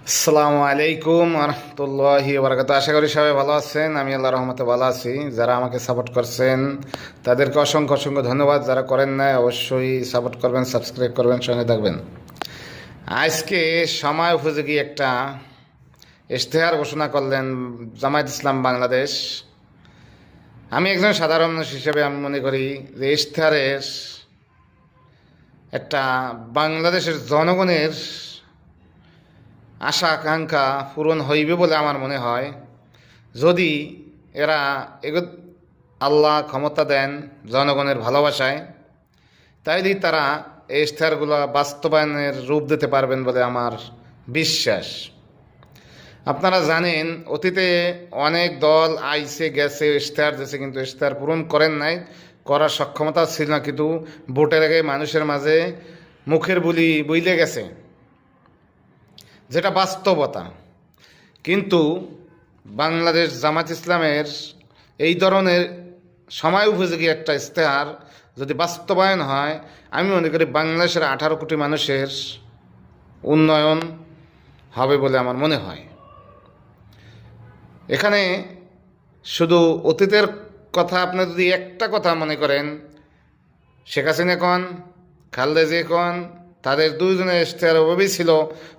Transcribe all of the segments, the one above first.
আসসালামু আলাইকুম রহমতুল্লাহি বারাকাতু। আশা করি সবাই ভালো আছেন। আমি আল্লাহ রহমতে ভালো আছি। যারা আমাকে সাপোর্ট করছেন তাদেরকে অসংখ্য অসংখ্য ধন্যবাদ। যারা করেন না অবশ্যই সাপোর্ট করবেন, সাবস্ক্রাইব করবেন, সঙ্গে থাকবেন। আজকে সময় উপযোগী একটা ইশতেহার ঘোষণা করলেন জামায়াত ইসলাম বাংলাদেশ। আমি একজন সাধারণ মানুষ হিসেবে আমি মনে করি যে ইশতেহারের একটা বাংলাদেশের জনগণের আশা আকাঙ্ক্ষা পূরণ হইবে বলে আমার মনে হয়। যদি এরা আল্লাহ ক্ষমতা দেন জনগণের ভালোবাসায়, তাইলে তারা এই ইশতেহারগুলো বাস্তবায়নের রূপ দিতে পারবেন বলে আমার বিশ্বাস। আপনারা জানেন অতীতে অনেক দল আইসে গেছে, ইশতেহার দিয়েছে, কিন্তু ইশতেহার পূরণ করেন নাই, করার সক্ষমতা ছিল না। কিন্তু ভোটের আগে মানুষের মাঝে মুখের বুলি বইলে গেছে, যেটা বাস্তবতা। কিন্তু বাংলাদেশ জামাত ইসলামের এই ধরনের সময় উপযোগী একটা ইশতেহার যদি বাস্তবায়ন হয়, আমি মনে করি বাংলাদেশের 18 কোটি মানুষের উন্নয়ন হবে বলে আমার মনে হয়। এখানে শুধু অতীতের কথা আপনি যদি একটা কথা মনে করেন, শেখ হাসিনা কন, খালেদা জিয়া কন, তাদের দুইজনের ইশতেহার ওভাবেই ছিল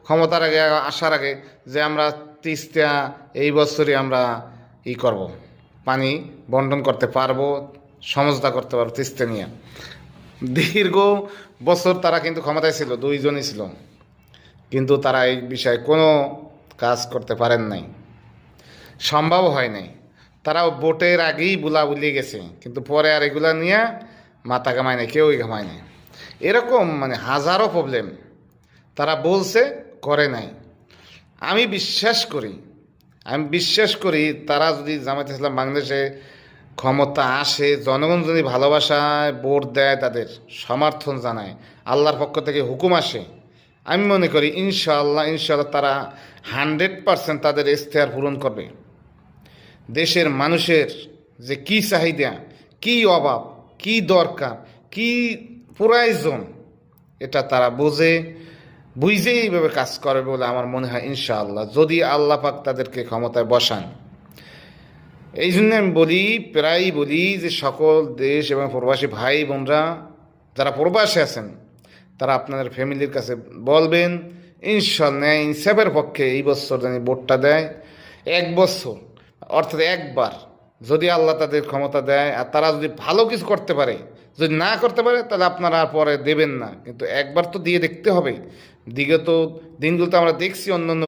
ক্ষমতার আগে আসার আগে, যে আমরা তিস্তা এই বছরই আমরা করব, পানি বন্টন করতে পারবো, সমঝোতা করতে পারবো তিস্তা নিয়ে। দীর্ঘ বছর তারা কিন্তু ক্ষমতায় ছিল, দুইজনই ছিল, কিন্তু তারা এই বিষয়ে কোনো কাজ করতে পারেন নাই, সম্ভব হয় নাই। তারাও ভোটের আগেই বুলাবুলি গেছে, কিন্তু পরে আর এগুলা নিয়ে মাথা ঘামায় নাই, কেউই ঘামায় নাই। এরকম হাজারো প্রবলেম তারা বলছে, করে নাই। আমি বিশ্বাস করি তারা যদি জামায়াত ইসলাম বাংলাদেশে ক্ষমতা আসে, জনগণ যদি ভালোবাসায় ভোট দেয়, তাদের সমর্থন জানায়, আল্লাহর পক্ষ থেকে হুকুম আসে, আমি মনে করি ইনশাআল্লাহ তারা 100% তাদের ইশতেহার পূরণ করবে। দেশের মানুষের যে কি চাহিদা, কি অভাব, কি দরকার, কি প্রয়োজন, এটা তারা বুঝেই এইভাবে কাজ করবে বলে আমার মনে হয় ইনশাআল্লাহ, যদি আল্লাহ পাক তাদেরকে ক্ষমতায় বসান। এই জন্য আমি প্রায়ই বলি যে সকল দেশ এবং প্রবাসী ভাই বোনরা যারা প্রবাসে আছেন, তারা আপনাদের ফ্যামিলির কাছে বলবেন ইনশাআল্লাহ ইনসাফের পক্ষে এই বছর যেন ভোটটা দেয়। 1 বছর অর্থাৎ একবার যদি আল্লাহ তাদের ক্ষমতা দেয়, আর তারা যদি ভালো কিছু করতে পারে, যদি না করতে পারে তাহলে আপনারা পরে দেবেন না, কিন্তু একবার তো দিয়ে দেখতে হবে। বিগত দিনগুলো তো আমরা দেখছি অন্যান্য